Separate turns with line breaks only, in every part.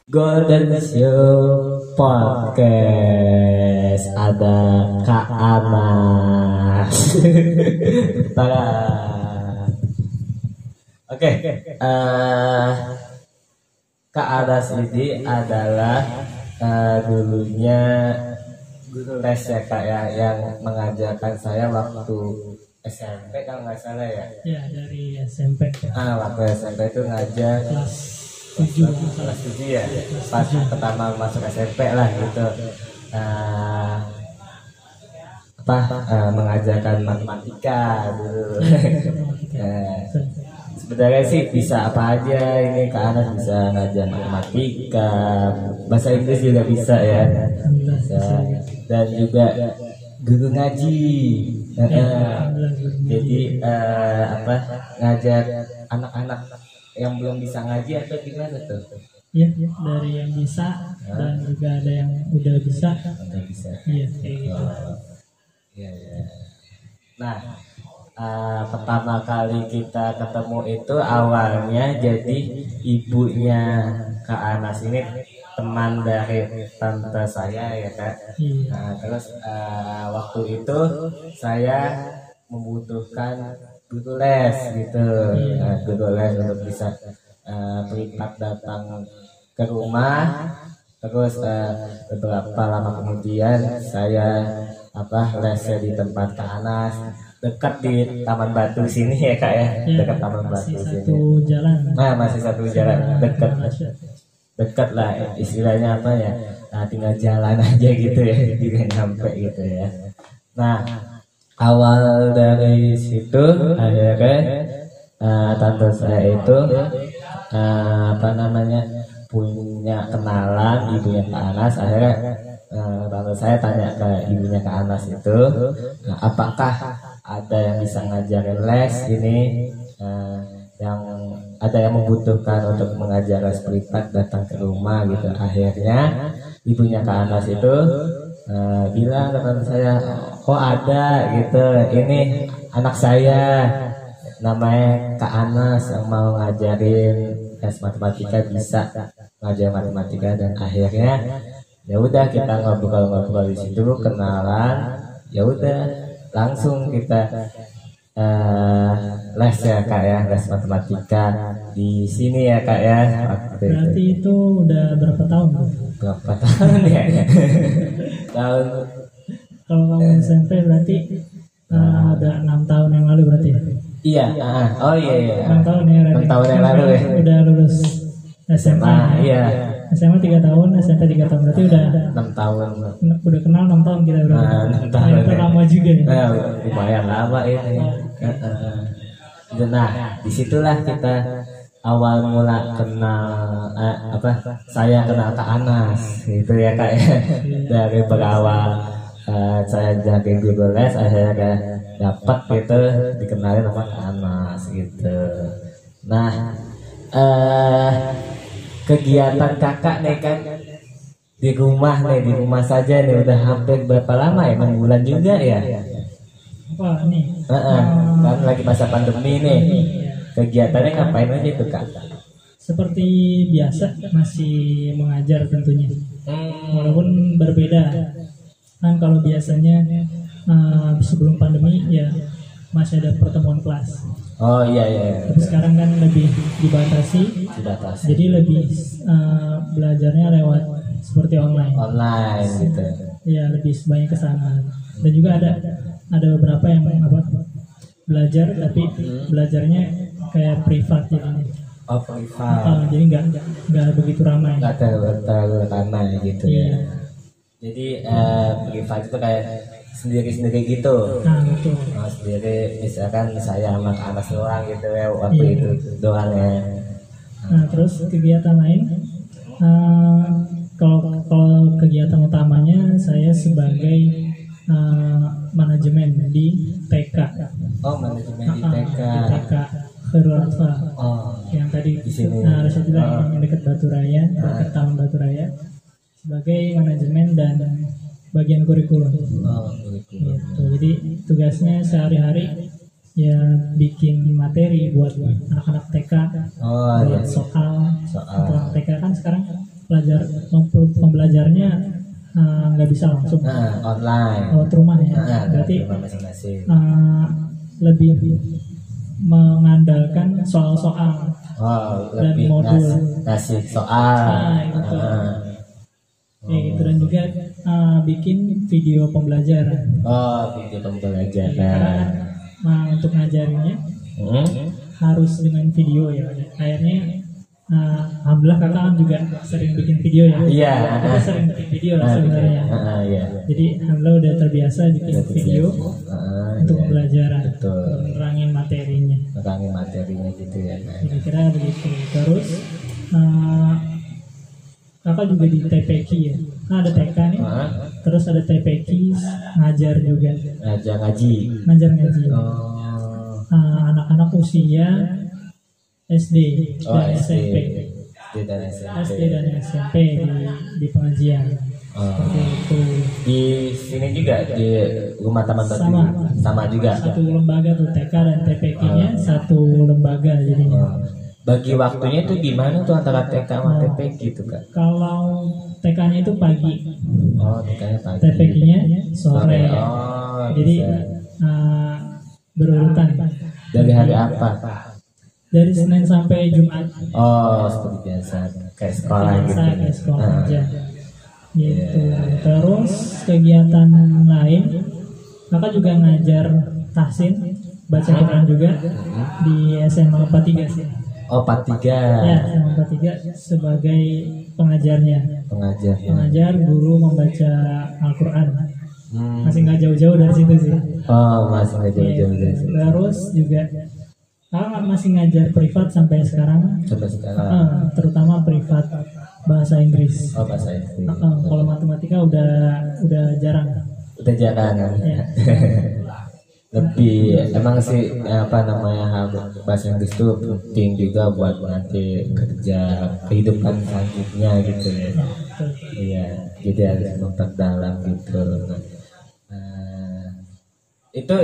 Golden Show Podcast ada Kak Anas. Oke, Kak Anas ini adalah dulunya guru les ya Kak ya, yang mengajarkan saya waktu SMP kalau nggak salah ya.
Ya, dari SMP.
Waktu SMP itu ngajar kelas 7 ya, pas pertama masuk SMP lah gitu. Mengajarkan matematika dulu. Sebenarnya sih bisa apa aja ini, Kak Anas bisa ngajar matematika, bahasa Inggris juga bisa ya, bisa. Dan juga guru ngaji. Jadi ngajar anak-anak yang belum bisa ngaji atau gimana tuh?
Ya, dari yang bisa dan juga ada yang udah bisa.
Udah bisa.
Iya, kayak gitu.
Iya. Nah, pertama kali kita ketemu itu awalnya jadi ibunya Kak Anas ini teman dari tante saya ya Kak.
Iya.
Terus waktu itu saya membutuhkan guru les gitu, guru les untuk bisa privat datang ke rumah. Terus beberapa lama kemudian saya lesnya di tempat Kak Anas, dekat di Taman Batu sini ya Kak ya, dekat Taman Batu sini.
Satu jalan.
Masih satu jalan, dekat lah istilahnya apa ya, tinggal jalan aja gitu ya, juga nyampe gitu ya. Nah, awal dari situ akhirnya tante saya itu punya kenalan ibunya Kak Anas. Akhirnya tante saya tanya ke ibunya Kak Anas itu, apakah ada yang bisa ngajarin les ini, yang ada yang membutuhkan untuk mengajar les privat datang ke rumah gitu. Akhirnya ibunya Kak Anas itu bilang ke tante saya, oh ada gitu, ini anak saya namanya Kak Anas yang mau ngajarin les matematika, bisa ngajar matematika. Dan akhirnya ya udah kita ngobrol-ngobrol di situ, kenalan, ya udah langsung kita les ya Kak ya, les matematika di sini ya Kak ya.
Berarti itu udah berapa tahun?
Berapa tahun ya? Tahun.
Kalau kamu SMP berarti ada 6 tahun yang lalu berarti.
Iya. Oh iya.
6 tahun ya.
6 tahun yang lalu ya.
Udah lulus SMA.
Iya.
SMA 3 tahun, SMP 3 tahun, berarti udah
6 tahun.
Udah kenal 6 tahun kita berarti.
6 tahun.
Itu lama juga ya.
Lumayan lama ini. Nah, disitulah kita awal mula kenal, saya kenal Kak Anas gitu ya Kak ya. Dari berawal saya jadi guru les, akhirnya dapat gitu dikenalin sama Kak Anas gitu. Nah, kegiatan kakak nih kan di rumah saja nih udah hampir berapa lama ya, 6 bulan juga ya.
Apa nih?
Kan lagi masa pandemi nih. Kegiatannya ngapain aja tuh Kak?
Seperti biasa, masih mengajar tentunya. Walaupun berbeda. Kan kalau biasanya sebelum pandemi ya masih ada pertemuan kelas.
Oh iya.
Tapi sekarang kan lebih dibatasi. Jadi lebih belajarnya lewat seperti online
gitu.
Ya, lebih banyak ke sana. Dan juga ada beberapa yang belajar tapi belajarnya kayak privat jadinya.
Oh, privat.
Jadi nggak begitu ramai.
Nggak terlalu ramai gitu ya. Jadi privat itu kayak sendiri-sendiri gitu.
Betul.
Sendiri, misalkan saya sama Kak Anas doang gitu ya, waktu itu doang ya.
Nah, terus kegiatan lain, kalau kegiatan utamanya saya sebagai manajemen di TK.
Oh, manajemen di TK.
Di TK Khairul Atfal. Yang tadi
di sini.
yang dekat Batu Raya, dekat Taman Batu Raya, sebagai manajemen dan bagian kurikulum. Gitu. Jadi tugasnya sehari-hari ya bikin materi buat anak-anak TK, buat soal. Anak TK kan sekarang pelajaran nggak bisa langsung
online
lewat rumah ya. Berarti
rumah masing-masing.
Lebih mengandalkan soal-soal dan
lebih
modul
ngasih soal.
Gitu. Gitu. Dan juga bikin video pembelajaran.
Video pembelajaran.
Karena untuk ngajarinnya harus dengan video ya. Akhirnya alhamdulillah kakak kan juga sering bikin video ya.
Iya.
Kita sering bikin video lah sebenarnya.
Iya.
Jadi alhamdulillah udah terbiasa bikin video untuk pembelajaran.
Betul.
Menerangin materinya.
Menerangin materinya gitu ya.
Kira-kira begitu. Terus kakak juga di TPQ ya. Nah ada TK nih. Terus ada TPQ ngajar juga.
Ngaji.
Ngajar ngaji. Anak-anak usia SD dan SMP. SD dan SMP di pengajian. Seperti itu.
Di sini juga di rumah taman batu. Sama juga.
Satu lembaga tuh TK dan TPQ-nya satu lembaga jadinya.
Bagi waktunya itu gimana tuh antara TK sama TPQ gitu Kak?
Kalau TK-nya itu pagi.
TK-nya pagi.
TPQ-nya sore. Jadi berurutan.
Dari hari apa?
Dari Senin sampai Jumat.
Seperti biasa. Kayak sekolah gitu.
Kayak sekolah aja. Gitu. Terus kegiatan lain, kakak juga ngajar tahsin, baca Quran juga di SMA 43 sih.
43.
Ya, SMA 43 sebagai pengajarnya. Pengajar guru membaca Al-Quran. Masih nggak jauh-jauh dari situ sih.
Masih nggak jauh-jauh dari situ.
Terus juga kakak masih ngajar privat sampai sekarang. Terutama privat bahasa Inggris.
Bahasa Inggris.
Kalau matematika udah jarang.
Ya. Lebih emang sih bahasa Inggris itu penting juga buat nanti kerja kehidupan selanjutnya gitu ya. Iya, jadi harus memperdalam gitu. Itu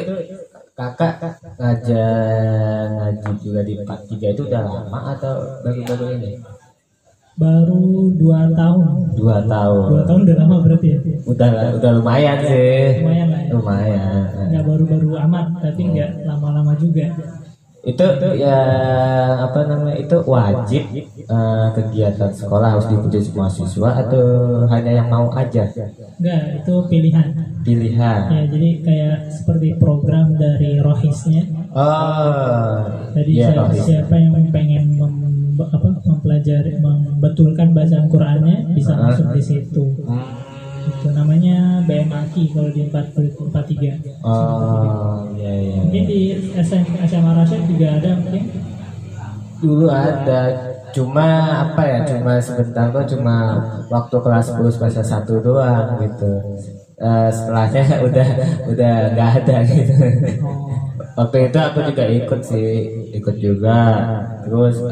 kakak ngaji juga di 43 itu udah lama atau baru-baru ini?
Baru 2 tahun.
2 tahun.
2 tahun udah lama berarti ya?
Udah lumayan sih.
Lumayan lah ya.
Lumayan.
Nggak baru-baru amat, tapi nggak lama-lama juga.
Itu ya itu wajib kegiatan sekolah harus diikuti semua siswa atau hanya yang mau aja?
Enggak, itu pilihan.
Ya,
jadi kayak seperti program dari Rohisnya. Jadi siapa yang pengen mempelajari, membetulkan bacaan Qurannya bisa masuk di situ. Itu namanya BMAKI kalau di 43.
Iya.
Mungkin di SMA Rasyid juga ada mungkin.
Dulu ada, cuma sebentar kok, cuma waktu kelas 10 semester 1 doang gitu. Setelahnya udah nggak ada gitu. Waktu itu aku juga ikut juga. Terus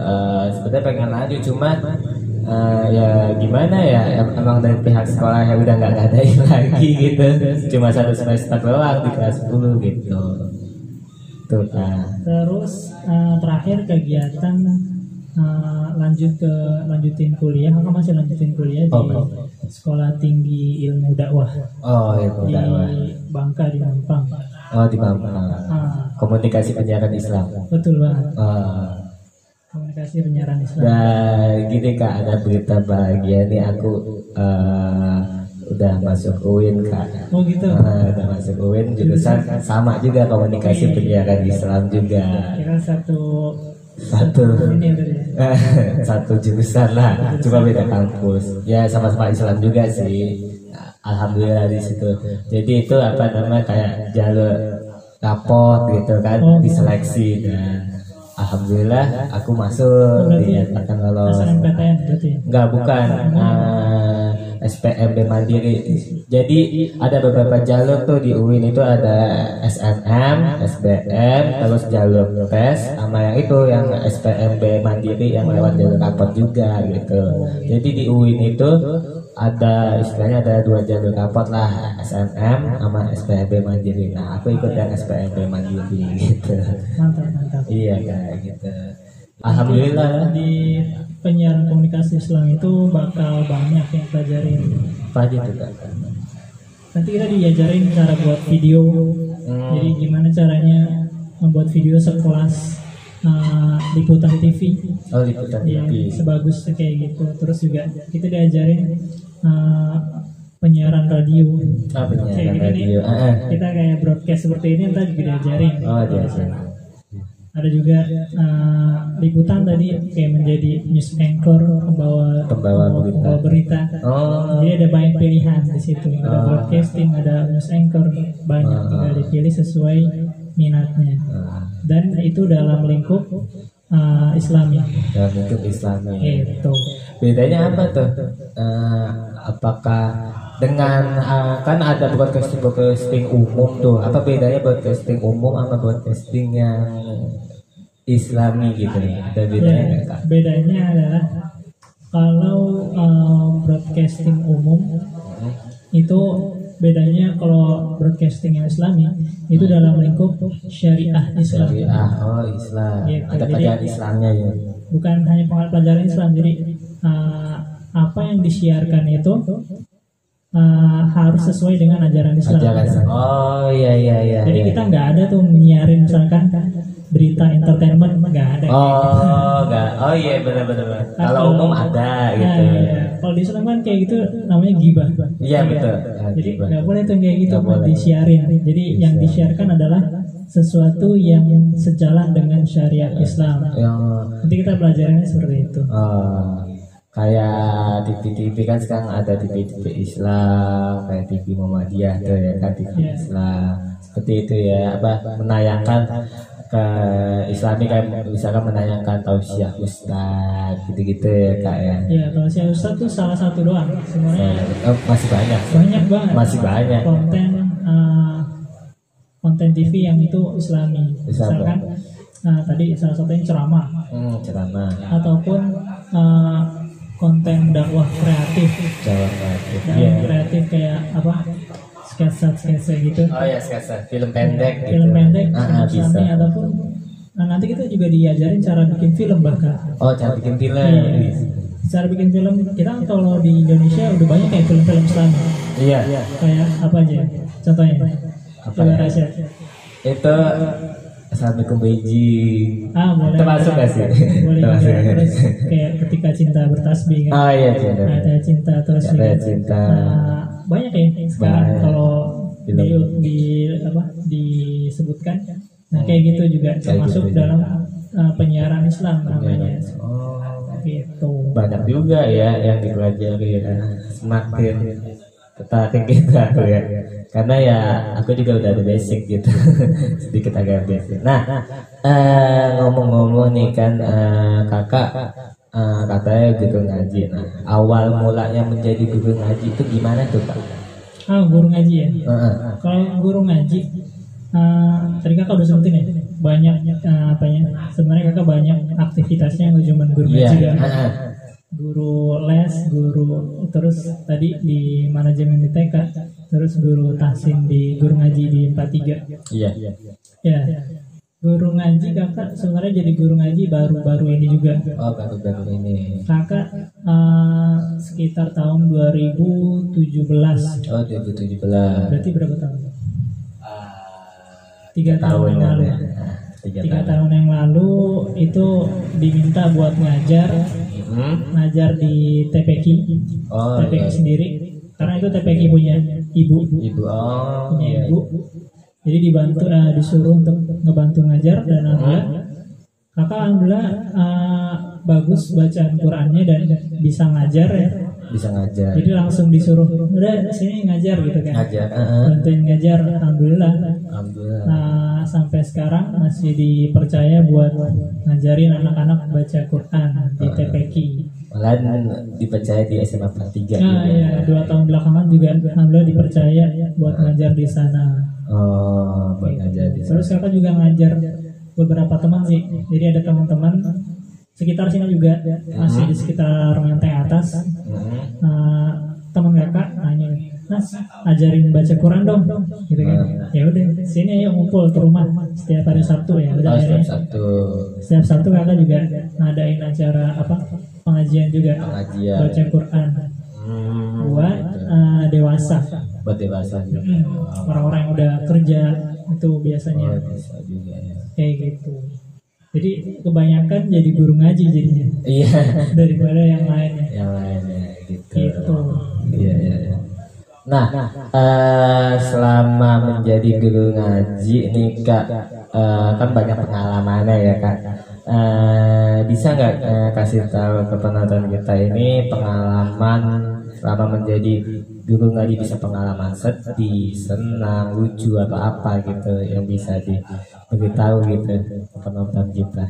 sebenarnya pengen lanjut, cuma ya gimana ya, emang dari pihak sekolah yang udah nggak ngadain lagi gitu. Cuma 1 semester doang di kelas 10 gitu. Tuh kan. Terus
terakhir kegiatan lanjutin kuliah. Aku masih lanjutin kuliah di Sekolah Tinggi Ilmu Dakwah.
Ilmu Dakwah.
Di Bangka, di Mampang.
Di Mampang. Komunikasi penyiaran Islam.
Betul banget. Komunikasi penyiaran Islam.
Nah, gini Kak, ada berita bahagia nih, aku udah masuk UIN Kak.
Gitu.
Udah masuk UIN, jurusan sama juga komunikasi penyiaran Islam juga.
Kira
satu jurusan lah, cuma beda kampus. Ya sama-sama Islam juga sih. Alhamdulillah di situ. Jadi itu kayak jalur rapot gitu kan, diseleksi dan alhamdulillah aku masuk, dinyatakan lolos.
SNMPTN berarti?
Enggak, bukan. SPMB Mandiri. Jadi ada beberapa jalur tuh di UIN itu, ada SNM, SBM, terus jalur tes, sama yang itu yang SPMB Mandiri yang lewat jalur rapot juga gitu. Jadi di UIN itu ada istilahnya ada 2 jalur rapot lah, SNM sama SPMB Mandiri. Nah aku ikut yang SPMB Mandiri gitu.
Mantap.
Iya kayak gitu. Alhamdulillah.
Di penyiaran komunikasi Islam itu bakal banyak yang pelajarin.
Apa aja tuh Kak?
nanti kita diajarin cara buat video. Jadi gimana caranya membuat video sekelas liputan TV.
Oh, liputan
Ya,
TV.
sebagus kayak gitu. Terus juga kita diajarin penyiaran radio.
Penyiaran
Kayak gini
radio.
nih, kita kayak broadcast seperti ini ntar juga diajarin.
Oh, diajarin.
Ada juga liputan tadi kayak menjadi news anchor,
Pembawa
berita.
Oh.
Jadi ada banyak pilihan di situ. Ada broadcasting, ada news anchor, banyak tinggal dipilih sesuai minatnya. Dan itu dalam lingkup Islami.
Dalam lingkup Islami.
Itu.
Bedanya apa tuh? Apakah dengan kan ada broadcasting umum tuh? Apa bedanya broadcasting umum sama broadcasting yang Islami gitu? Ada bedanya nggak, Kak?
Bedanya adalah kalau broadcasting umum itu bedanya, kalau broadcasting yang Islami itu dalam lingkup syariah Islam.
Syariah, oh Islam.
Gitu.
Ada pelajaran Islamnya ya.
Bukan hanya pelajaran Islam, jadi apa yang disiarkan itu harus sesuai dengan ajaran Islam.
Oh iya.
Jadi kita nggak ada tuh menyiarin misalkan berita entertainment, nggak ada.
Oh nggak. Oh iya benar. Kalau umum ada gitu.
Iya. Kalau di Islam kan kayak gitu namanya ghibah.
Iya betul.
Jadi nggak boleh tuh kayak gitu
Nggak boleh.
disiarin. Jadi yang disiarkan adalah sesuatu yang sejalan dengan syariat Islam. Nanti kita pelajarannya seperti itu.
Kayak TV kan sekarang ada TV Islam, kayak TV Muhammadiyah tuh ya kan, TV Islam seperti itu ya, menayangkan ke Islami, kayak misalkan menayangkan tausiah Ustaz gitu-gitu ya Kak ya.
Ya, tausiah Ustaz tuh salah satu doang sebenarnya.
Masih banyak
Banget.
Masih banyak
konten TV yang itu Islami. Misalkan tadi salah satunya ceramah. Ataupun konten dakwah kreatif. Kreatif kayak apa? Sketsa gitu.
Oh ya, sketsa, film pendek.
Bisa. Ataupun nanti kita juga diajarin cara bikin film bahkan.
Oh, cara bikin film.
Cara bikin film kita kalau di Indonesia udah banyak kayak film-film Islami.
Iya.
Kayak apa aja? Contohnya.
Apa ya? Itu Assalamualaikum Beji.
Boleh.
Termasuk gak sih?
Boleh juga. Terus kayak ketika cinta bertasbih kan.
Iya, cinta.
Ada cinta terus
ada
juga.
Cinta.
Banyak ya sekarang kalau disebutkan. Nah kayak gitu juga termasuk
gitu
dalam penyiaran Islam namanya. Gitu.
Banyak juga ya yang dipelajari ya. Semakin tertarik gitu aku ya. Karena ya aku juga udah ada basic gitu. Sedikit agak basic. Nah, ngomong-ngomong nih kan kakak katanya guru ngaji. Nah, awal mulanya menjadi guru ngaji itu gimana tuh Kak?
Guru ngaji ya. Kalau guru ngaji tadi kakak udah sebutin ya, banyak sebenarnya kakak banyak aktivitasnya nggak cuma guru ngaji kan. Guru les, terus tadi di manajemen di TK, terus guru tahsin di guru ngaji di 43.
Iya.
Ya. Guru ngaji kakak sebenarnya jadi guru ngaji baru-baru ini juga.
Oh, baru-baru ini.
Kakak sekitar tahun 2017.
Oh, 2017.
Berarti berapa tahun?
3 tahun yang lalu.
3 tahun yang lalu itu diminta buat ngajar di TPQ. TPQ sendiri. Karena itu TPQ punya ibu. Punya ibu. Jadi dibantu, disuruh untuk ngebantu ngajar, dan alhamdulillah bagus bacaan Qurannya dan bisa ngajar ya. Jadi langsung disuruh udah sini ngajar gitu kan. Bantuin ngajar, alhamdulillah. Sampai sekarang masih dipercaya buat ngajarin anak-anak baca Quran di TPQ.
Malah dipercaya di SMA 43.
Iya, 2 tahun belakangan juga alhamdulillah dipercaya buat ngajar di sana.
Buat ngajar di sana.
Terus kakak juga ngajar beberapa teman sih. Jadi ada teman-teman sekitar sini juga, masih di sekitar Menteng atas. Teman kakak nanya, Mas, ajarin baca Quran dong, gitu kan. Ya udah, sini ayo ngumpul ke rumah setiap hari Sabtu ya. Udah setiap Sabtu kakak juga ngadain acara pengajian juga, baca Quran buat dewasa.
buat dewasa juga.
Orang-orang yang udah kerja itu biasanya
Bisa juga ya.
kayak gitu. Jadi kebanyakan jadi guru ngaji jadinya
Iya.
daripada yang lainnya.
Yang lainnya gitu.
Gitu.
Iya, iya, iya. Nah, selama menjadi guru ngaji nih Kak, kan banyak pengalamannya ya Kak. Bisa nggak kasih tahu ke penonton kita ini pengalaman selama menjadi guru ngaji, bisa pengalaman sedih, senang, lucu atau apa gitu yang bisa diberitahu gitu ke penonton kita.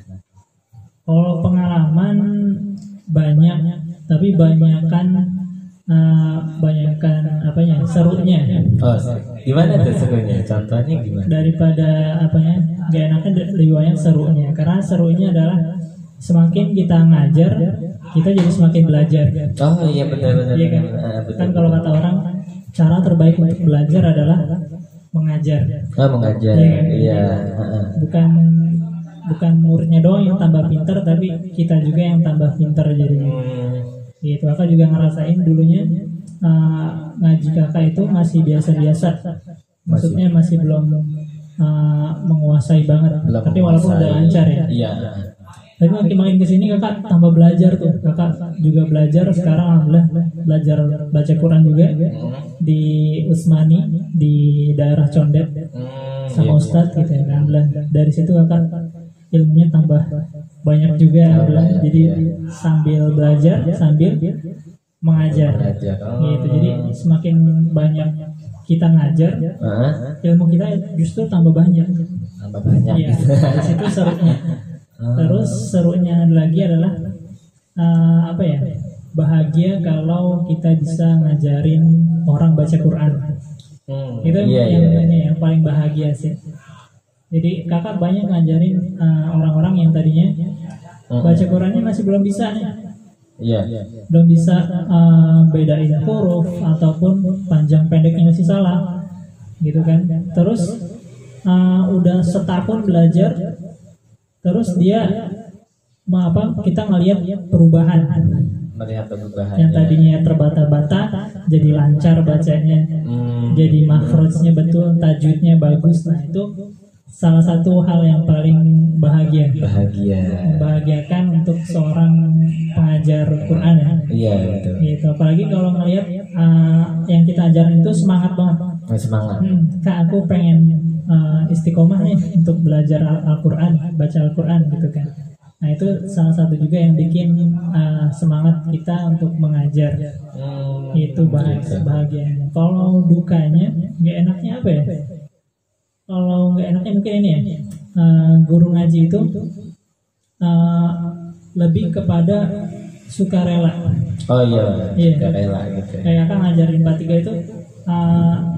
Kalau pengalaman banyak, tapi banyakkan apanya serunya
Oh, gimana tuh serunya? Contohnya gimana?
daripada apanya gak enaknya, lebih banyak serunya. Karena serunya adalah semakin kita ngajar, kita jadi semakin belajar.
Oh iya, benar-benar.
Iya kan? Kan kalau kata orang, cara terbaik untuk belajar adalah mengajar.
Oh, mengajar.
Iya kan?
Iya.
Bukan muridnya doang yang tambah pintar, tapi kita juga yang tambah pintar jadinya. Gitu. Kakak juga ngerasain dulunya ngaji kakak itu masih biasa-biasa. Maksudnya masih belum menguasai banget.
Belum
Tapi walaupun udah lancar ya.
Iya.
Tapi makin kesini kakak tambah belajar tuh. Kakak juga belajar sekarang, alhamdulillah belajar baca Quran juga di Usmani di daerah Condet sama Ustadz gitu ya. Alhamdulillah dari situ kakak ilmunya tambah banyak juga, alhamdulillah. Jadi sambil belajar sambil mengajar. Gitu. Jadi semakin banyak kita ngajar, ilmu kita justru tambah banyak.
Tambah banyak.
Iya, dari situ serunya. Terus serunya lagi adalah apa ya? Bahagia kalau kita bisa ngajarin orang baca Quran. Itu yang paling bahagia sih. Jadi kakak banyak ngajarin orang-orang yang tadinya baca Qurannya masih belum bisa nih.
Iya.
Belum bisa bedain huruf ataupun panjang pendeknya masih salah, gitu kan. Terus udah setahun belajar, terus dia kita ngelihat perubahan.
Melihat perubahan.
Yang tadinya terbata-bata jadi lancar bacanya, jadi makhrajnya betul, tajwidnya bagus. Nah itu salah satu hal yang paling bahagia. Membahagiakan untuk seorang pengajar Quran ya.
Iya, betul.
Gitu. Apalagi kalau ngelihat yang kita ajarin itu semangat banget.
Semangat.
Kak, aku pengen istiqomah nih untuk belajar Al-Quran, baca Al-Quran gitu kan. Nah itu salah satu juga yang bikin semangat kita untuk mengajar. Itu bahagianya. Kalau dukanya, nggak enaknya apa ya? Kalau nggak enaknya mungkin ini ya, guru ngaji itu lebih kepada sukarela.
Oh iya, sukarela gitu.
Kayak kan ngajarin 43 itu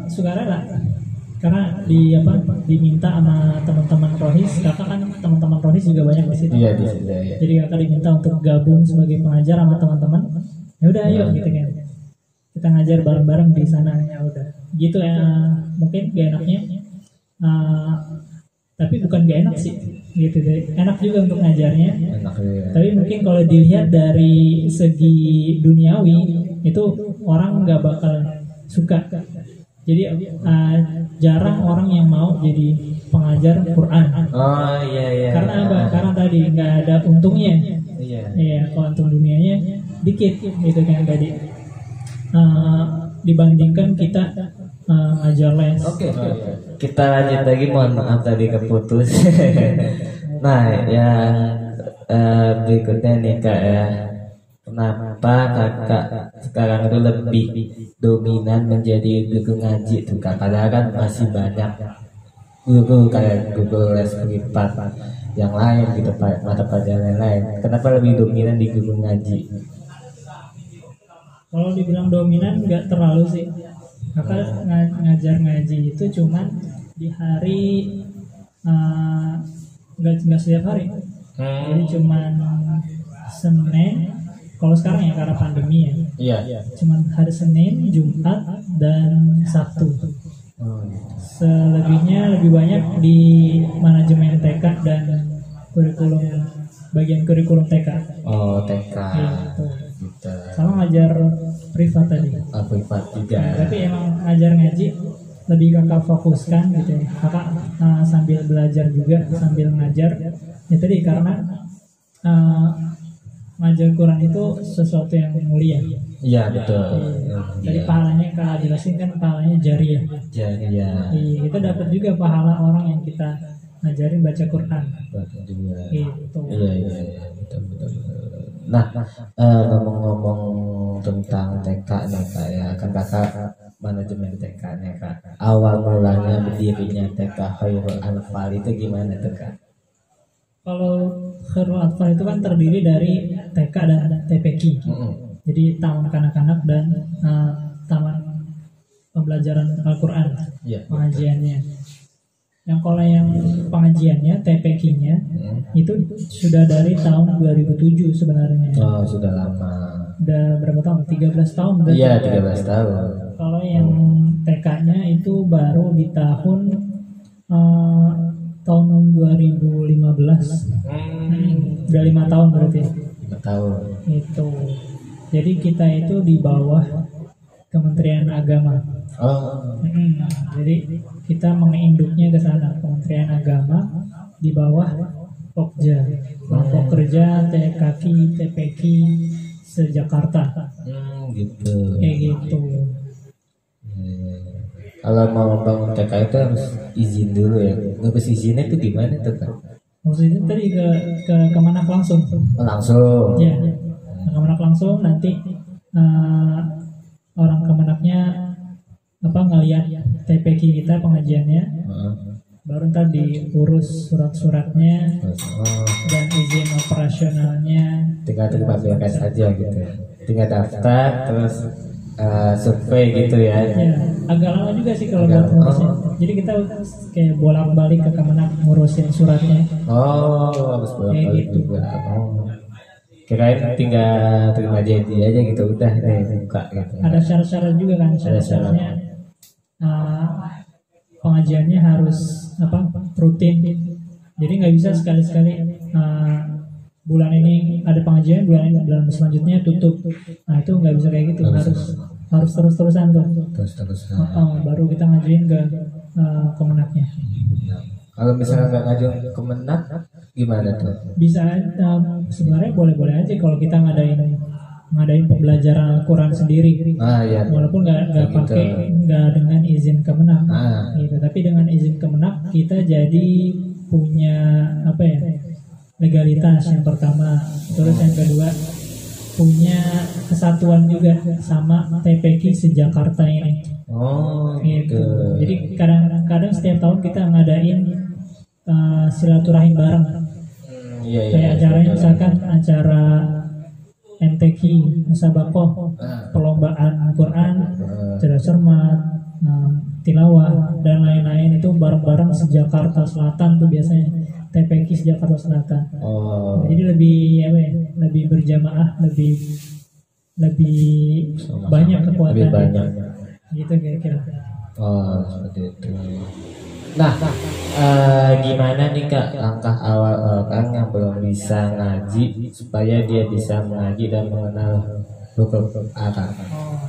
sukarela. Karena diminta sama teman-teman rohis. Kakak kan teman-teman rohis juga banyak di situ.
Iya, di situ ya.
Jadi kakak diminta untuk gabung sebagai pengajar sama teman-teman. Ya udah, ayo gitu kan. Kita ngajar bareng-bareng di sana, ya udah. Gitu ya, mungkin gak enaknya. Tapi bukan gak enak sih, gitu deh. Enak juga untuk ngajarnya.
Enak juga.
Tapi mungkin kalau dilihat dari segi duniawi itu orang nggak bakal suka. Jadi jarang orang yang mau jadi pengajar Quran.
Oh iya.
Karena apa? Karena tadi nggak ada untungnya. Iya, kalau untung dunianya dikit gitu kan tadi. Dibandingkan kita ngajar les.
Oke. Kita lanjut lagi, mohon maaf tadi keputus. Nah, yang berikutnya nih Kak ya. Kenapa kakak sekarang itu lebih dominan menjadi guru ngaji tuh Kak? Padahal kan masih banyak guru kayak guru les privat yang lain gitu, mata pelajaran lain. Kenapa lebih dominan di guru ngaji?
Kalau dibilang dominan nggak terlalu sih. Kakak ngajar ngaji itu cuman di hari nggak setiap hari. Jadi cuman Senin. Kalau sekarang ya karena pandemi ya.
Iya.
Cuman hari Senin, Jumat, dan Sabtu. Selebihnya lebih banyak di manajemen TK dan bagian kurikulum TK.
Oh, TK.
Gitu.
Gitu.
Sama ngajar privat tadi.
Privat juga.
Tapi emang ngajar ngaji lebih kakak fokuskan gitu ya. Kakak sambil belajar juga sambil ngajar. Ya tadi karena ngajar Quran itu sesuatu yang mulia.
Iya betul.
Jadi pahalanya kalau jelasin kan pahalanya jariah.
Jariah.
Kita dapat juga pahala orang yang kita ngajarin baca Quran. Gitu.
Iya betul. Nah, ngomong-ngomong tentang TK nih Kak ya, kan Kakak manajemen TK-nya Kak. Awal mulanya berdirinya TK Khairul Anfal itu gimana tuh Kak?
Kalau Khairul Anfal itu kan terdiri dari TK dan TPQ. Jadi taman kanak-kanak dan taman pembelajaran Al-Quran, pengajiannya. Yang kalau yang pengajiannya, TPQ-nya itu sudah dari tahun 2007 sebenarnya.
Oh, sudah lama.
Udah berapa tahun? 13 tahun.
Iya, 13 tahun.
Kalau yang TK-nya itu baru di tahun 2015. Udah 5 tahun berarti.
5 tahun.
Itu. Jadi kita itu di bawah Kementerian Agama. Jadi kita menginduknya ke sana, Kementerian Agama di bawah Pokja, kelompok kerja TKQ TPQ se-Jakarta.
Gitu.
Kayak gitu.
Kalau mau bangun TK itu harus izin dulu ya. Ngurus izinnya itu gimana tuh Kak?
Maksudnya tadi ke Kemenak langsung.
Langsung.
Ya, ke Kemenak langsung nanti orang Kemenaknya ngelihat TPQ kita pengajiannya, baru ntar diurus surat-suratnya dan izin operasionalnya.
Tinggal terima beres aja gitu. Tinggal daftar terus survei gitu ya.
Agak lama juga sih kalau buat ngurusnya. Jadi kita kayak bolak-balik ke Kemenak ngurusin suratnya.
Harus bolak-balik
gitu.
juga. Kirain tinggal terima janji aja gitu, udah deh buka gitu.
Ada syarat-syarat juga kan, syarat-syaratnya pengajiannya harus rutin. Jadi nggak bisa sekali-sekali bulan ini ada pengajian, bulan selanjutnya tutup. Nah itu nggak bisa kayak gitu, harus terus-terusan tuh.
Terus-terusan.
Baru kita ngajuin ke Kemenaknya.
Kalau misalnya nggak ngajuin ke Kemenak, gimana tuh?
Bisa sebenarnya boleh-boleh aja kalau kita ngadain pembelajaran Al-Quran sendiri.
Iya.
Walaupun nggak dengan izin Kemenak. Gitu. Tapi dengan izin Kemenak kita jadi punya legalitas yang pertama. Terus yang kedua punya kesatuan juga sama TPQ se-Jakarta ini. Gitu. Jadi kadang-kadang setiap tahun kita ngadain silaturahim bareng. Kayak acaranya misalkan acara MTQ, Musabakoh, perlombaan Al-Quran, cerdas cermat, tilawah dan lain-lain itu bareng-bareng se-Jakarta Selatan tuh biasanya. TPQ se-Jakarta Selatan. Jadi lebih berjamaah, lebih banyak kekuatan.
Lebih banyak.
Gitu kira-kira.
Seperti itu. Nah, gimana nih Kak langkah awal orang yang belum bisa ngaji supaya dia bisa mengaji dan mengenal huruf Arab?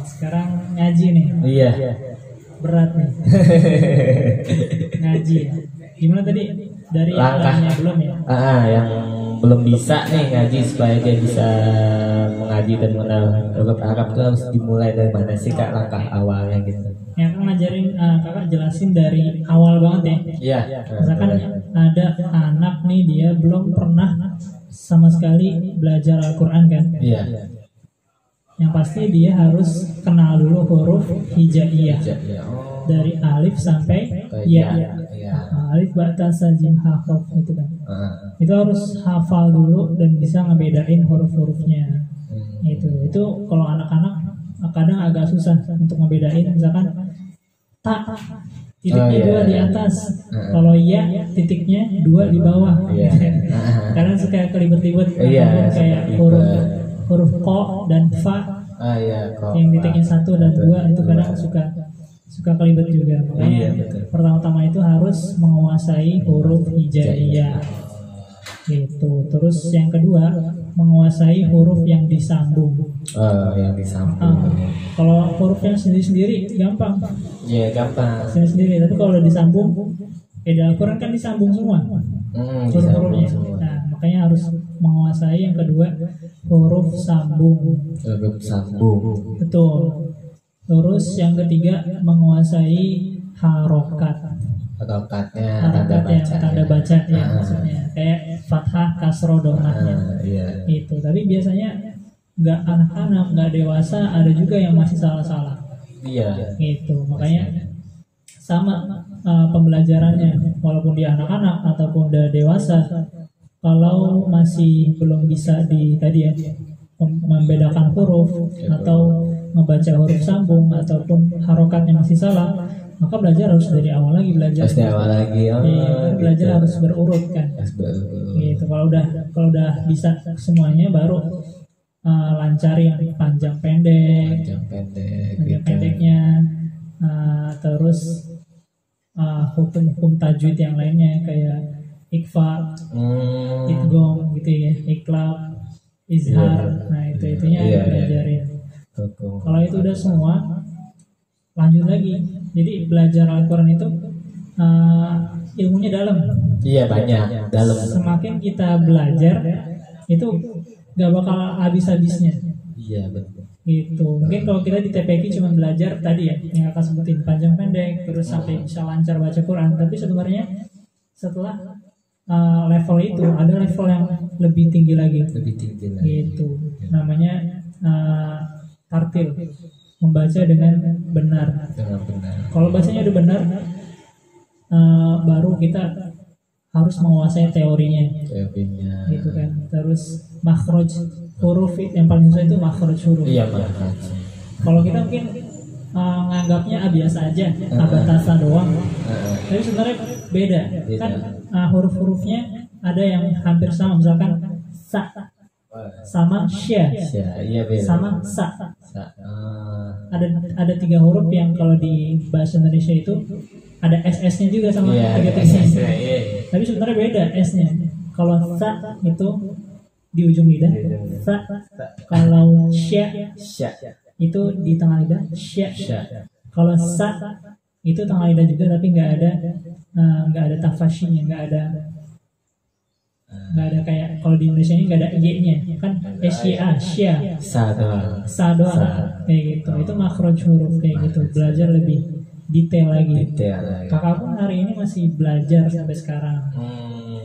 Sekarang ngaji nih.
Iya.
Berat nih. Ngaji. Gimana tadi? Dari langkahnya belum ya?
Yang belum bisa nih ngaji supaya dia bisa mengaji dan mengenal huruf Arab itu harus dimulai dari mana sih Kak langkah awalnya gitu?
Yang kan ngajarin kakak jelasin dari awal banget ya.
Iya.
Misalkan ada anak nih dia belum pernah sama sekali belajar Al-Quran kan?
Iya.
Yang pasti dia harus kenal dulu huruf hijaiyah. Dari alif sampai ya. Alif bata sajim hafal itu kan. Itu harus hafal dulu dan bisa ngebedain huruf-hurufnya. Itu kalau anak-anak kadang agak susah untuk ngebedain, misalkan tak titiknya 2 di atas, kalau ya titiknya 2 di bawah. Karena suka kelibet-libet kayak huruf ko dan fa yang titiknya 1 dan 2 itu kadang suka kelibet juga. Makanya pertama-tama itu harus menguasai huruf hijaiyah. Gitu. Terus yang kedua, menguasai huruf yang disambung.
Yang disambung.
Kalau huruf yang sendiri-sendiri gampang.
Iya, gampang.
Sendiri-sendiri. Tapi kalau udah disambung, Al-Quran kan disambung semua. Huruf-hurufnya. Nah, makanya harus menguasai yang kedua, huruf sambung.
Huruf sambung.
Betul. Terus yang ketiga, menguasai harokat.
Harokatnya,
Tanda baca ya maksudnya. Kayak fathah, kasroh, domahnya.
Iya.
Itu. Tapi biasanya nggak anak-anak, nggak dewasa, ada juga yang masih salah-salah.
Iya.
Gitu. Makanya sama pembelajarannya, walaupun dia anak-anak ataupun udah dewasa, kalau masih belum bisa membedakan huruf atau membaca huruf sambung ataupun harokatnya masih salah, maka belajar harus dari awal lagi belajar. Belajar harus berurut kan. Gitu. Kalau udah bisa semuanya, baru lancar yang panjang pendeknya. Terus hukum tajwid yang lainnya kayak ikfa, idgham gitu ya, iklab, izhar. Nah itunya belajarin. Kalau itu udah semua, lanjut lagi. Jadi belajar Al-Quran itu ilmunya dalam.
Iya, banyak dalam.
Semakin kita belajar itu gak bakal habis-habisnya.
Iya, betul.
Gitu. Mungkin kalau kita di TPQ cuma belajar tadi ya, yang akan sebutin panjang pendek terus sampai bisa lancar baca Quran. Tapi sebenarnya setelah level itu ada level yang lebih tinggi lagi. Gitu. Namanya tartil, membaca dengan benar. Kalau bacanya udah benar, baru kita harus menguasai teorinya. Gitu kan. Terus makhraj huruf yang paling susah itu makhraj huruf.
Iya, makhraj.
Kalau kita mungkin nganggapnya biasa aja, abatasa doang. Tapi sebenarnya beda. Kan huruf-hurufnya ada yang hampir sama, misalkan sa sama sya.
Iya, beda.
Sama sa. Ada 3 huruf yang kalau di bahasa Indonesia itu ada SS-nya juga sama tiga-tiganya. Tapi sebenarnya beda S-nya. Kalau sa itu di ujung lidah, sa. Kalau sya itu di tengah lidah, sya. Kalau sa itu tengah lidah juga, tapi nggak ada tafasyinya, nggak ada kayak kalau di Indonesia ini nggak ada y-nya kan, sya, sa doang kayak gitu. Itu makhraj huruf kayak gitu. Belajar lebih detail lagi. Kakak pun hari ini masih belajar sampai sekarang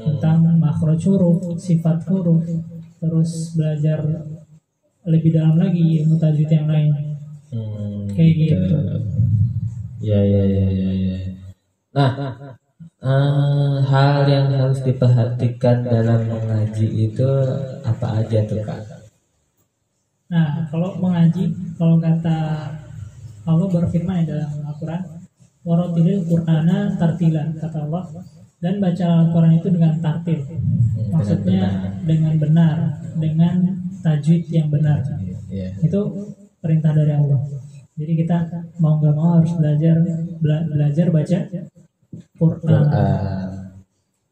tentang makhraj huruf, sifat huruf, terus belajar lebih dalam lagi ilmu tajwid yang lain. Kayak gitu.
Ya. Nah, hal yang harus diperhatikan dalam mengaji itu apa aja tuh, Kak?
Nah, kalau mengaji, kalau kata Allah berfirman dalam Al-Quran, waratilil Qur'ana tartila, kata Allah, dan baca Al-Quran itu dengan tartil. Maksudnya dengan benar, dengan tajwid yang benar. Itu perintah dari Allah. Jadi kita mau nggak mau harus belajar baca Quran.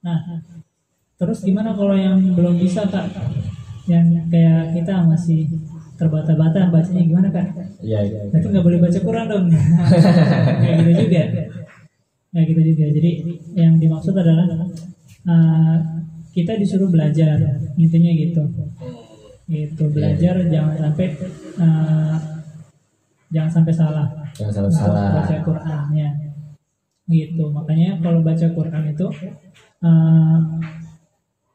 Nah, terus gimana kalau yang belum bisa, Kak? Yang kayak kita masih terbata-bata bacanya, gimana, Kak?
Iya.
Berarti nggak boleh baca Quran dong. Kayak gitu juga. Jadi yang dimaksud adalah kita disuruh belajar, intinya gitu. Gitu, belajar jangan sampai salah. Baca Qurannya. Gitu. Makanya kalau baca Quran itu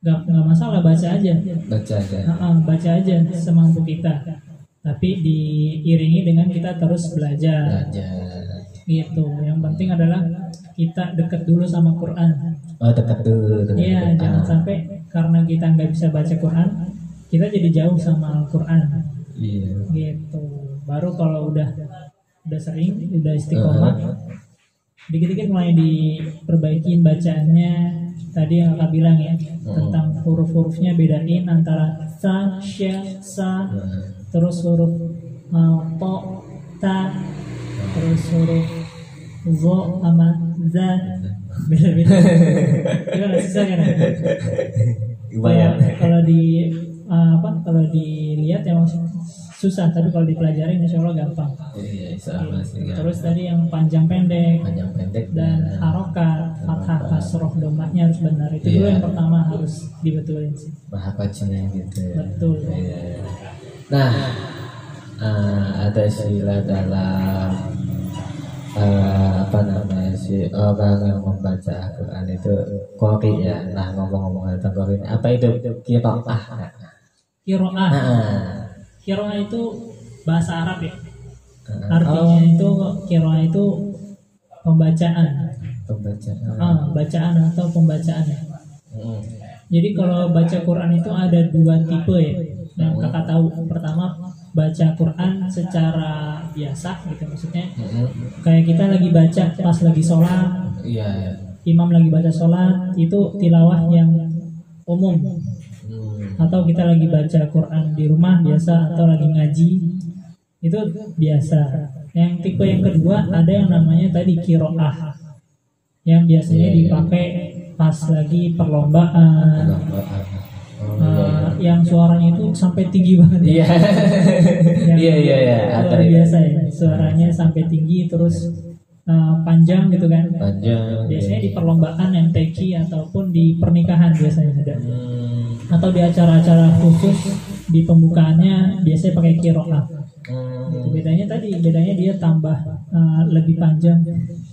nggak masalah, baca aja. Baca aja semampu kita. Tapi diiringi dengan kita terus belajar. Gitu. Yang penting adalah kita dekat dulu sama Quran.
Dekat dulu.
Iya, jangan sampai karena kita nggak bisa baca Quran, kita jadi jauh sama Al-Quran.
Iya.
Gitu. Baru kalau udah sering, udah istiqomah, dikit-dikit mulai diperbaikin bacaannya. Tadi yang Kakak bilang ya, tentang huruf-hurufnya, bedain antara sa, sya, sa, terus huruf to, ta, terus huruf zo sama za, beda-beda. Gimana, susah kan?
Lumayan.
Kalau kalau dilihat emang susah, tapi kalau dipelajari insya Allah gampang.
Iya, sama sih.
Terus tadi yang panjang pendek dan
ya.
harokat, fathah, kasroh, domahnya harus benar. Itu dulu yang pertama harus dibetulin sih.
Mahapacanya gitu.
Betul.
Iya. Nah, ada sila dalam orang yang membaca Al-Quran itu qori ya. Nah, ngomong-ngomong tentang qori, apa itu qiraah?
Qiraah itu bahasa Arab ya. Artinya itu qiraah itu pembacaan. Bacaan atau pembacaan ya. Jadi kalau baca Quran itu ada 2 tipe ya. Yang kakak tahu, pertama baca Quran secara biasa gitu, maksudnya kayak kita lagi baca pas lagi sholat.
Iya.
Imam lagi baca sholat, itu tilawah yang umum. Atau kita lagi baca Quran di rumah biasa, atau lagi ngaji, itu biasa. Yang tipe yang kedua ada yang namanya tadi qiraah, yang biasanya dipakai pas lagi perlombaan. Yang suaranya itu sampai tinggi banget.
Iya. Iya.
Luar biasa ya, suaranya sampai tinggi terus panjang gitu kan.
Panjang.
Biasanya di perlombaan MTQ ataupun di pernikahan biasanya ada. Atau di acara-acara khusus di pembukaannya biasanya pakai qiraah. Bedanya dia tambah lebih panjang.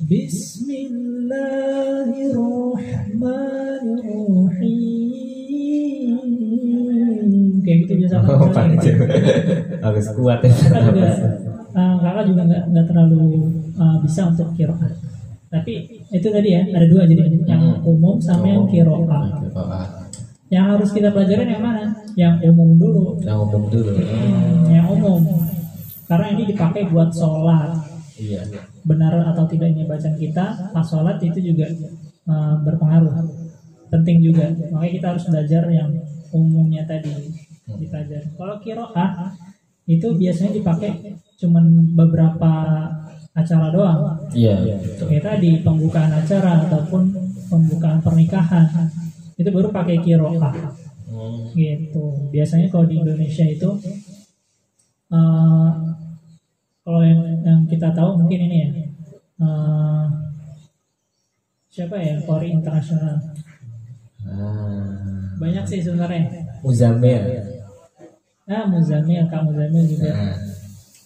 Bismillahirrahmanirrahim. Kayak gitu biasa.
Harus kuat ya.
Kakak juga nggak terlalu bisa untuk qiraah. Tapi itu tadi ya, ada 2 jadi yang umum sama yang qiraah. Yang harus kita pelajarin yang mana? Yang umum dulu. Yang umum. Karena ini dipakai buat sholat.
Iya.
Benar atau tidaknya bacaan kita pas sholat itu juga berpengaruh. Penting juga. Makanya kita harus belajar yang umumnya tadi dipelajari. Kalau qiraah itu biasanya dipakai cuman beberapa acara doang.
Iya.
Kita di pembukaan acara ataupun pembukaan pernikahan itu baru pakai qiraah. Gitu. Biasanya kalau di Indonesia itu kalau yang kita tahu mungkin ini ya, siapa ya, qori internasional. Banyak sih sebenarnya.
Muzammil.
Kak Muzammil juga.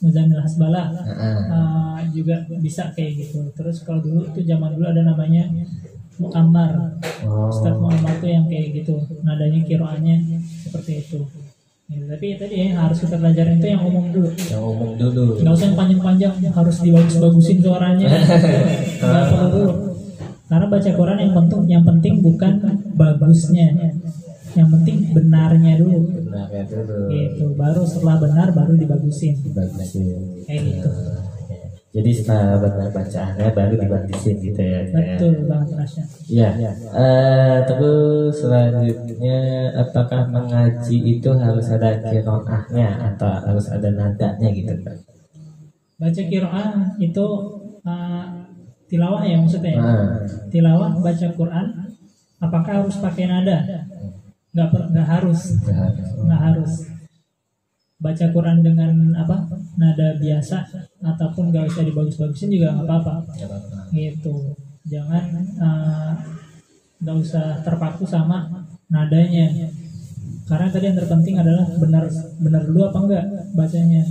Muzammil Hasbalah juga bisa kayak gitu. Terus kalau dulu tuh zaman dulu ada namanya Muammar. Ustaz Muammar tuh yang kayak gitu. Nadanya qiraahnya seperti itu. Ya, tapi tadi yang harus kita pelajarin itu yang umum dulu. Nggak usah yang panjang-panjang, harus dibagus-bagusin suaranya. Nggak perlu dulu. Karena baca Quran yang penting bukan bagusnya, yang penting benarnya dulu. Gitu. Baru setelah benar baru dibagusin. Kayak gitu.
Jadi setelah benar bacaannya baru dibagusin gitu ya.
Betul banget Rasya.
Iya. Terus selanjutnya, apakah mengaji itu harus ada qiraahnya atau harus ada nadanya gitu kan?
Baca qiraah itu tilawah ya maksudnya. Tilawah baca Quran, apakah harus pakai nada? Nggak harus. Baca Quran dengan nada biasa ataupun nggak usah dibagus-bagusin juga nggak apa-apa. Gitu. Jangan nggak usah terpaku sama nadanya. Karena tadi yang terpenting adalah benar dulu apa enggak bacanya.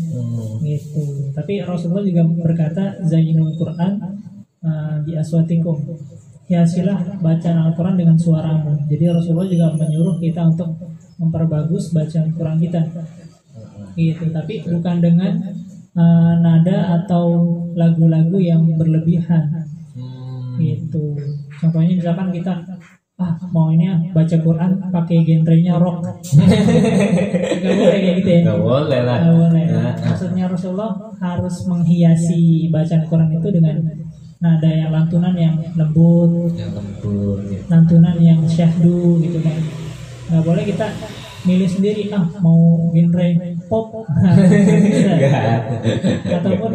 Gitu. Tapi Rasulullah juga berkata zayyinul Quran bi aswatikum. Hiasilah bacaan Al-Quran dengan suaramu. Jadi Rasulullah juga menyuruh kita untuk memperbagus bacaan Quran kita. Gitu, tapi bukan dengan nada atau lagu-lagu yang berlebihan. Gitu. Contohnya misalkan kita mau ini baca Quran pakai genrenya rock. Gak boleh kayak gitu ya.
Gak boleh lah.
Maksudnya Rasulullah harus menghiasi bacaan Quran itu dengan nada yang lantunan yang lembut, lantunan yang syahdu gitu kan. Gak boleh kita milih sendiri mau genre pop ataupun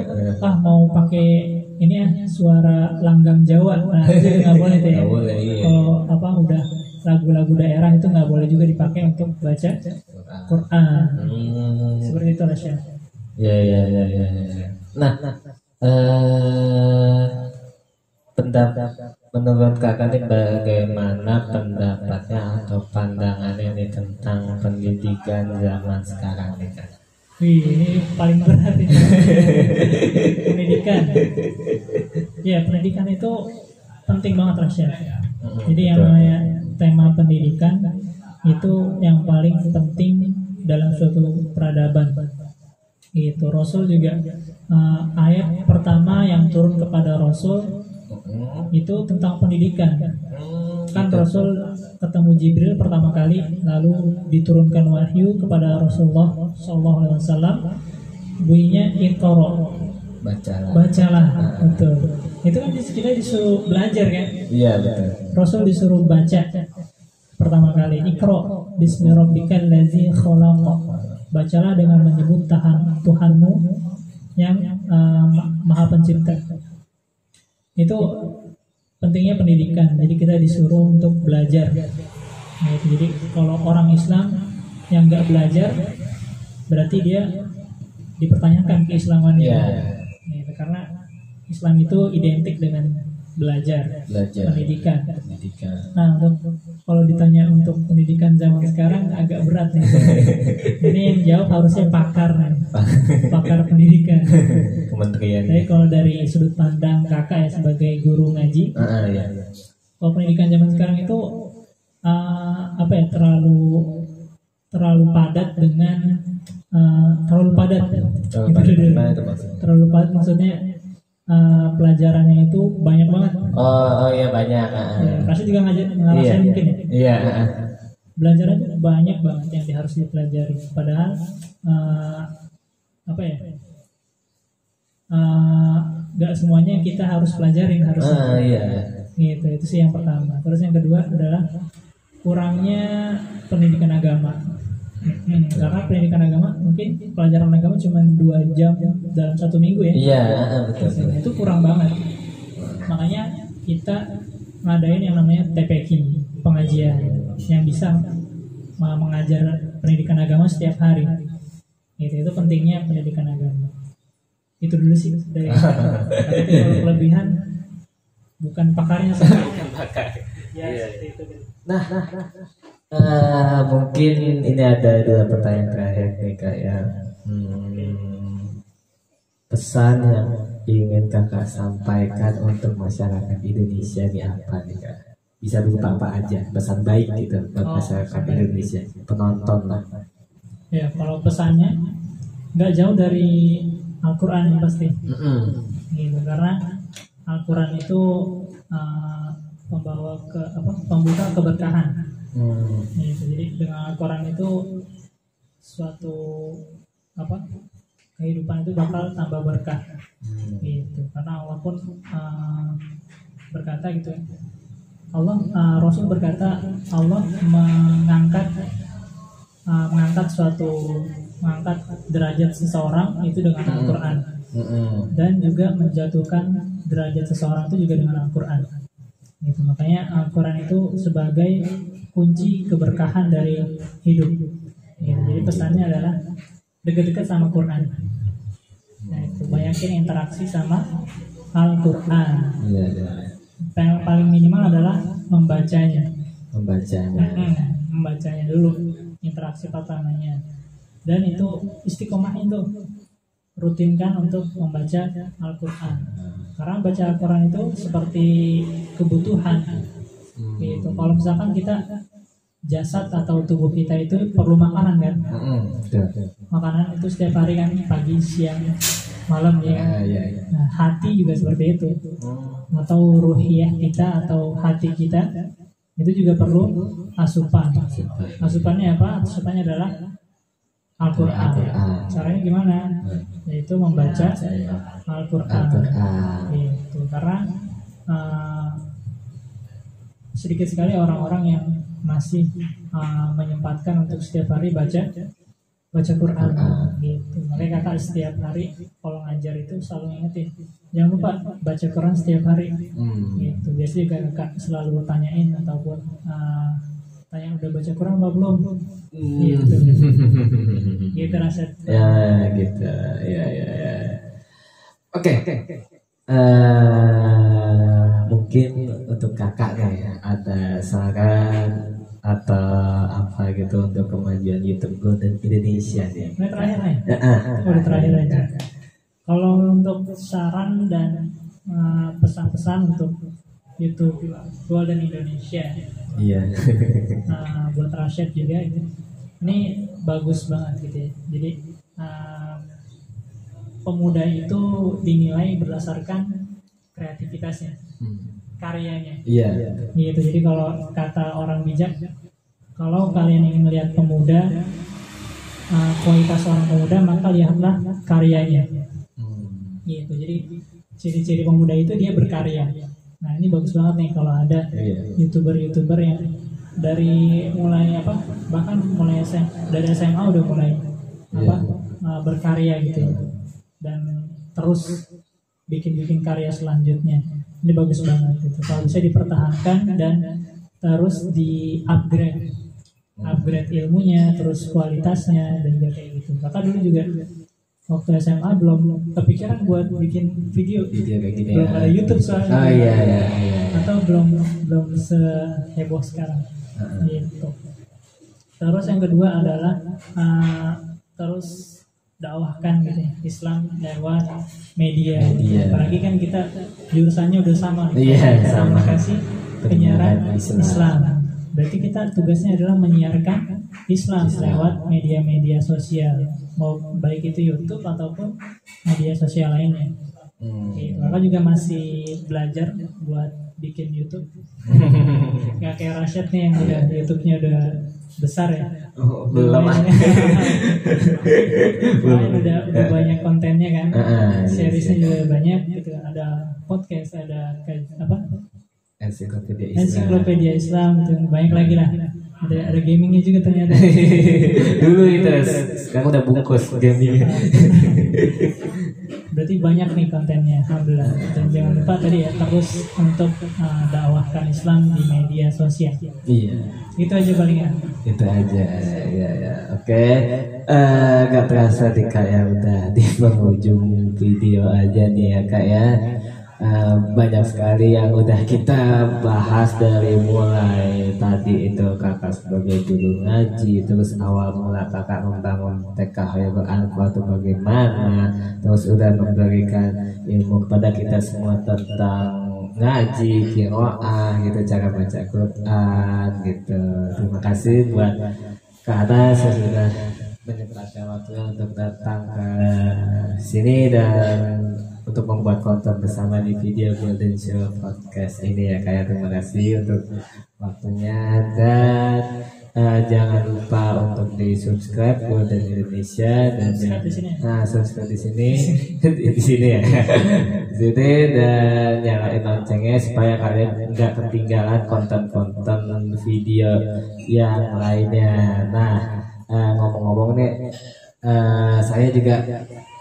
mau pakai ini suara langgam Jawa. Itu nggak boleh tuh ya. Kalau udah lagu-lagu daerah itu nggak boleh juga dipakai untuk baca Quran. Seperti itu Rasya.
Ya. Nah, pendapat menurut kakak ini bagaimana pendapatnya atau pandangannya nih tentang pendidikan zaman sekarang nih Kak?
Wih, ini paling berat ini. Pendidikan. Ya, pendidikan itu penting banget Rasya. Jadi yang namanya tema pendidikan itu yang paling penting dalam suatu peradaban. Gitu. Rasul juga ayat pertama yang turun kepada Rasul itu tentang pendidikan. Kan Rasul ketemu Jibril pertama kali, lalu diturunkan wahyu kepada Rasulullah SAW. Bunyinya Iqra, bacalah. Betul. Itu kan kita disuruh belajar kan?
Iya betul.
Rasul disuruh baca pertama kali. Iqra bismi rabbikal ladzi khalaq. Bacalah dengan menyebut Tuhanmu yang Maha Pencipta. Itu pentingnya pendidikan. Jadi kita disuruh untuk belajar. Nah, jadi kalau orang Islam yang nggak belajar, berarti dia dipertanyakan keislamannya. Nah, karena Islam itu identik dengan belajar. Pendidikan. Nah, kalau ditanya untuk pendidikan zaman sekarang agak berat nih. Ini yang jawab harusnya pakar nih. Pakar pendidikan.
Kementerian.
Jadi kalau dari sudut pandang kakak ya sebagai guru ngaji, kalau pendidikan zaman sekarang itu terlalu padat dengan terlalu padat. Terlalu padat maksudnya pelajarannya itu banyak banget.
Oh iya banyak.
Ya, pasti juga ngerasain mungkin ya.
Iya.
Belajarannya banyak banget yang harus dipelajari. Padahal nggak semuanya kita harus pelajarin harus.
Iya.
Gitu, itu sih yang pertama. Terus yang kedua adalah kurangnya pendidikan agama. Karena pendidikan agama mungkin pelajaran agama cuma 2 jam dalam 1 minggu ya.
Iya, betul.
Itu kurang banget. Makanya kita ngadain yang namanya TPQ, pengajian yang bisa mengajar pendidikan agama setiap hari. Itu pentingnya pendidikan agama. Itu dulu sih dari tapi kalau kelebihan bukan pakarnya sama. Itu. Nah.
Mungkin ini ada 2 pertanyaan terakhir nih Kak ya. Pesan yang ingin kakak sampaikan untuk masyarakat Indonesia ini apa nih Kak? Bisa berupa apa aja, pesan baik gitu buat masyarakat Indonesia, penonton lah.
Ya kalau pesannya nggak jauh dari Al-Quran yang pasti. Gitu, karena Al-Quran itu pembuka keberkahan. Gitu, jadi dengan Al-Quran itu suatu kehidupan itu bakal tambah berkah. Gitu, karena Allah pun berkata gitu. Rasul berkata Allah mengangkat derajat seseorang itu dengan Al-Quran, dan juga menjatuhkan derajat seseorang itu juga dengan Al-Quran. Gitu, makanya Al-Quran itu sebagai kunci keberkahan dari hidup. Gitu, jadi pesannya adalah dekat-dekat sama Quran. Nah, itu banyakin interaksi sama Al-Quran. Yang paling minimal adalah membacanya dulu, interaksi pertamanya. Dan itu istiqomah itu rutinkan untuk membaca Al-Quran. Karena baca Al-Quran itu seperti kebutuhan. Gitu. Kalau misalkan kita jasad atau tubuh kita itu perlu makanan kan? Makanan itu setiap hari kan, pagi, siang, malam ya. Nah, hati juga seperti itu. Atau ruhiyah kita atau hati kita itu juga perlu asupan. Asupannya apa? Asupannya adalah Al-Quran. Caranya gimana? Yaitu membaca Al-Quran. Gitu. Karena sedikit sekali orang-orang yang masih menyempatkan untuk setiap hari baca baca Quran
Quran.
gitu. Makanya kakak setiap hari kalau ngajar itu selalu ngingetin, jangan lupa baca Quran setiap hari gitu. Biasanya juga kakak selalu tanyain ataupun tanya udah baca Quran apa belum gitu. Gitu Rasyad.
Ya gitu. Ya. Oke. Mungkin untuk kakak ya ada saran atau apa gitu untuk kemajuan YouTube Golden Indonesia nih.
Ini terakhir nih. Udah terakhir aja. Kalau untuk saran dan pesan-pesan untuk YouTube Golden Indonesia,
Iya.
buat Rashid juga ini bagus banget gitu ya. Jadi pemuda itu dinilai berdasarkan kreativitasnya, karyanya.
Iya.
Gitu. Jadi kalau kata orang bijak, kalau kalian ingin melihat pemuda, kualitas orang pemuda, maka lihatlah karyanya. Gitu. Jadi ciri-ciri pemuda itu dia berkarya. Nah ini bagus banget nih kalau ada youtuber yang dari mulai bahkan mulai dari SMA udah mulai berkarya gitu ya. Dan terus bikin karya selanjutnya. Ini bagus banget gitu. Kalau bisa dipertahankan dan terus upgrade ilmunya, terus kualitasnya dan juga kayak gitu. Kakak dulu juga waktu SMA belum kepikiran buat bikin video
kayak gini.
Belum ada YouTube soalnya.
Oh iya.
Atau belum seheboh sekarang. Gitu. Terus yang kedua adalah terus dakwahkan gitu ya, Islam lewat media. Apalagi kan kita jurusannya udah sama.
Iya, sama.
Komunikasi penyiaran Islam. Berarti kita tugasnya adalah menyiarkan Islam lewat media-media sosial, mau baik itu YouTube ataupun media sosial lainnya. Kakak juga masih belajar buat bikin YouTube. Gak kayak Rashid nih yang udah YouTube-nya udah besar ya.
Belum.
udah banyak kontennya kan. Seriesnya juga banyak gitu. Ada podcast, ada ensiklopedia Islam gitu. Banyak lagi lah. Ada gamingnya juga ternyata.
Dulu itu sekarang udah bungkus gamingnya.
Berarti banyak nih kontennya, alhamdulillah. Dan jangan lupa tadi ya, terus untuk dakwahkan Islam di media sosial.
Iya.
Itu aja palingan.
Itu aja, ya. Oke. Gak terasa nih kak ya, udah di penghujung video aja nih ya kak ya. Banyak sekali yang udah kita bahas dari mulai tadi itu kakak sebagai guru ngaji, terus awal mula kakak membangun TK Khairul Anwar itu bagaimana, terus udah memberikan ilmu kepada kita semua tentang ngaji, qiraah gitu, cara baca Quran gitu. Terima kasih buat karena saya sudah menyempatkan waktu untuk datang ke sini dan untuk membuat konten bersama di video Golden Show Podcast ini ya kayak. Terima kasih untuk waktunya dan jangan lupa untuk di subscribe Golden Indonesia dan subscribe di sini di sini ya di sini dan nyalain loncengnya supaya kalian nggak ketinggalan konten-konten video yang lainnya. Nah ngomong-ngomong nih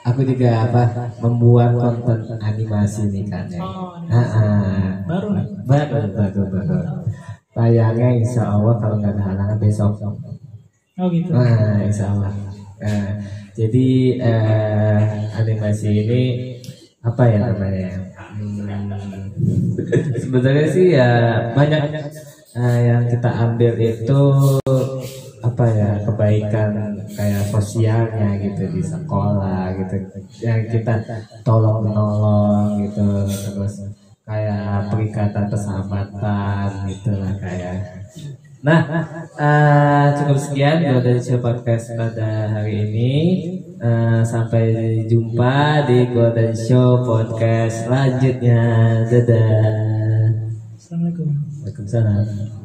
aku juga membuat konten animasi nih kan ya. Baru. Tayangnya insya Allah kalau nggak ada halangan besok.
Oh gitu.
Insya Allah. Jadi animasi ini apa ya namanya? Sebenarnya sih ya banyak yang kita ambil itu kebaikan kayak sosialnya gitu di sekolah gitu yang kita tolong menolong gitu, terus kayak perikatan persahabatan gitulah kayak. Nah cukup sekian Golden Show Podcast pada hari ini. Sampai jumpa di Golden Show Podcast selanjutnya. Dadah.
Assalamualaikum.
Waalaikumsalam.